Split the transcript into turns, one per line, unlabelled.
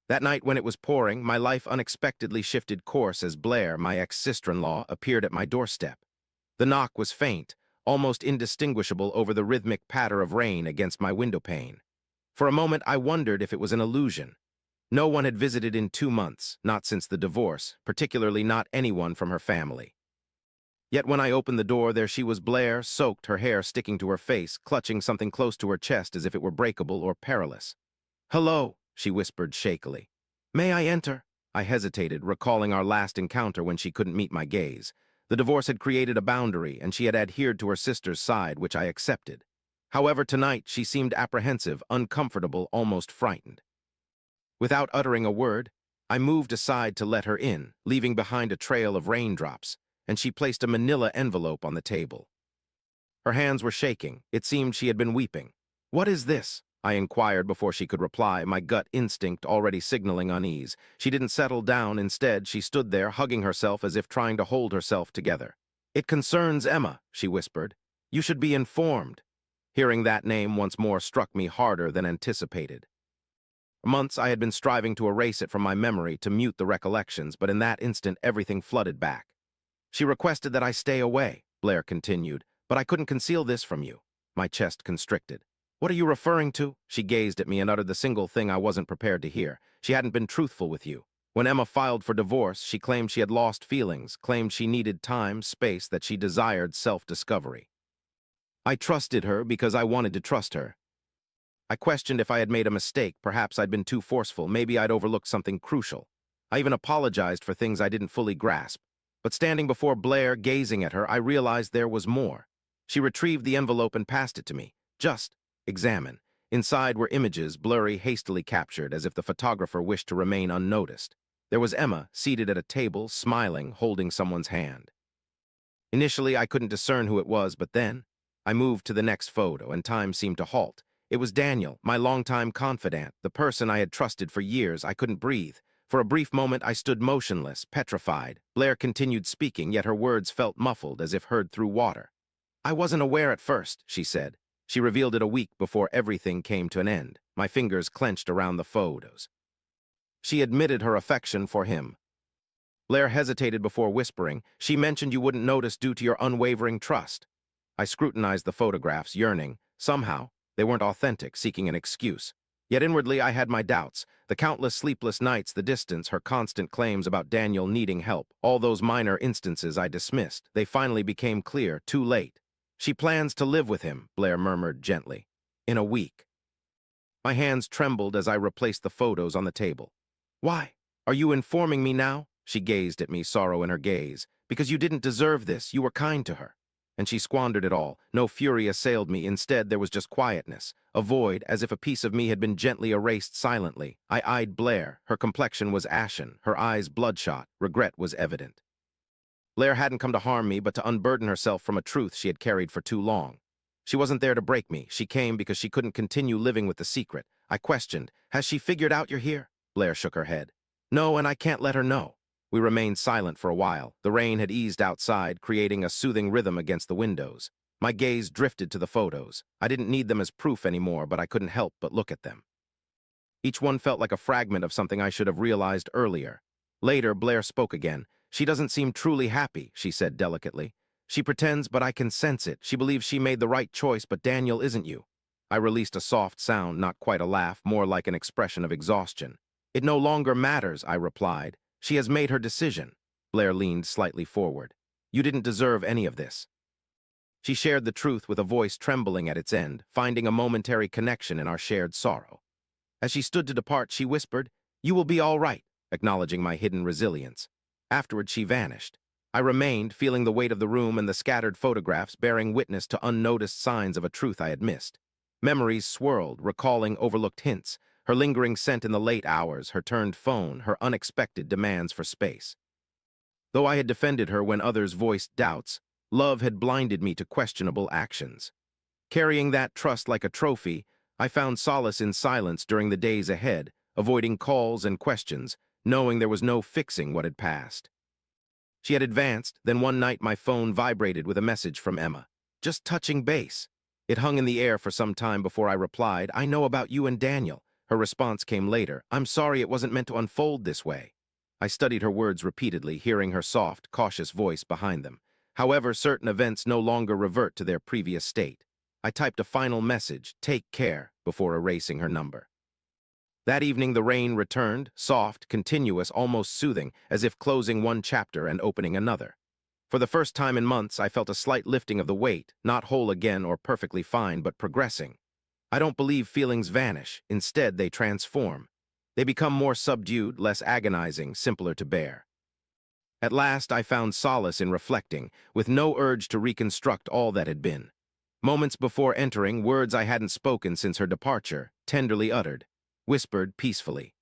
That night when it was pouring, my life unexpectedly shifted course as Blair, my ex-sister-in-law, appeared at my doorstep. The knock was faint, almost indistinguishable over the rhythmic patter of rain against my windowpane. For a moment, I wondered if it was an illusion. No one had visited in 2 months, not since the divorce, particularly not anyone from her family. Yet when I opened the door, there she was, Blair, soaked, her hair sticking to her face, clutching something close to her chest as if it were breakable or perilous. "Hello," she whispered shakily. "May I enter?" I hesitated, recalling our last encounter when she couldn't meet my gaze. The divorce had created a boundary, and she had adhered to her sister's side, which I accepted. However, tonight she seemed apprehensive, uncomfortable, almost frightened. Without uttering a word, I moved aside to let her in, leaving behind a trail of raindrops, and she placed a manila envelope on the table. Her hands were shaking. It seemed she had been weeping. "What is this?" I inquired before she could reply, my gut instinct already signaling unease. She didn't settle down. Instead, she stood there, hugging herself as if trying to hold herself together. "It concerns Emma," she whispered. "You should be informed." Hearing that name once more struck me harder than anticipated. For months I had been striving to erase it from my memory, to mute the recollections, but in that instant everything flooded back. "She requested that I stay away," Blair continued, "but I couldn't conceal this from you." My chest constricted. "What are you referring to?" She gazed at me and uttered the single thing I wasn't prepared to hear. "She hadn't been truthful with you. When Emma filed for divorce, she claimed she had lost feelings, claimed she needed time, space, that she desired self-discovery. I trusted her because I wanted to trust her. I questioned if I had made a mistake. Perhaps I'd been too forceful. Maybe I'd overlooked something crucial. I even apologized for things I didn't fully grasp. But standing before Blair, gazing at her, I realized there was more. She retrieved the envelope and passed it to me. "Just examine." Inside were images, blurry, hastily captured, as if the photographer wished to remain unnoticed. There was Emma, seated at a table, smiling, holding someone's hand. Initially, I couldn't discern who it was, but then I moved to the next photo, and time seemed to halt. It was Daniel, my longtime confidant, the person I had trusted for years. I couldn't breathe. For a brief moment, I stood motionless, petrified. Blair continued speaking, yet her words felt muffled, as if heard through water. "I wasn't aware at first," she said. She revealed it a week before everything came to an end. My fingers clenched around the photos. She admitted her affection for him. Blair hesitated before whispering. "She mentioned you wouldn't notice due to your unwavering trust." I scrutinized the photographs, yearning. Somehow, they weren't authentic, seeking an excuse. Yet inwardly, I had my doubts. The countless sleepless nights, the distance, her constant claims about Daniel needing help, all those minor instances I dismissed. They finally became clear, too late. "She plans to live with him," Blair murmured gently. "In a week." My hands trembled as I replaced the photos on the table. "Why? Are you informing me now?" She gazed at me, sorrow in her gaze. "Because you didn't deserve this. You were kind to her." And she squandered it all. No fury assailed me. Instead, there was just quietness, a void, as if a piece of me had been gently erased silently. I eyed Blair. Her complexion was ashen, her eyes bloodshot. Regret was evident. Blair hadn't come to harm me, but to unburden herself from a truth she had carried for too long. She wasn't there to break me. She came because she couldn't continue living with the secret. I questioned, "Has she figured out you're here?" Blair shook her head. "No, and I can't let her know." We remained silent for a while. The rain had eased outside, creating a soothing rhythm against the windows. My gaze drifted to the photos. I didn't need them as proof anymore, but I couldn't help but look at them. Each one felt like a fragment of something I should have realized earlier. Later, Blair spoke again. "She doesn't seem truly happy," she said delicately. "She pretends, but I can sense it. She believes she made the right choice, but Daniel isn't you." I released a soft sound, not quite a laugh, more like an expression of exhaustion. "It no longer matters," I replied. "She has made her decision." Blair leaned slightly forward. "You didn't deserve any of this." She shared the truth with a voice trembling at its end, finding a momentary connection in our shared sorrow. As she stood to depart, she whispered, "You will be all right," acknowledging my hidden resilience. Afterward, she vanished. I remained, feeling the weight of the room and the scattered photographs, bearing witness to unnoticed signs of a truth I had missed. Memories swirled, recalling overlooked hints, her lingering scent in the late hours, her turned phone, her unexpected demands for space. Though I had defended her when others voiced doubts, love had blinded me to questionable actions. Carrying that trust like a trophy, I found solace in silence during the days ahead, avoiding calls and questions, knowing there was no fixing what had passed. She had advanced, then one night my phone vibrated with a message from Emma. "Just touching base." It hung in the air for some time before I replied, "I know about you and Daniel. Her response came later. I'm sorry, it wasn't meant to unfold this way. I studied her words repeatedly, hearing her soft, cautious voice behind them. However, certain events no longer revert to their previous state. I typed a final message, take care, before erasing her number. That evening the rain returned, soft, continuous, almost soothing, as if closing one chapter and opening another. For the first time in months, I felt a slight lifting of the weight, not whole again or perfectly fine, but progressing. I don't believe feelings vanish. Instead, they transform. They become more subdued, less agonizing, simpler to bear. At last, I found solace in reflecting, with no urge to reconstruct all that had been. Moments before entering, words I hadn't spoken since her departure, tenderly uttered, whispered peacefully.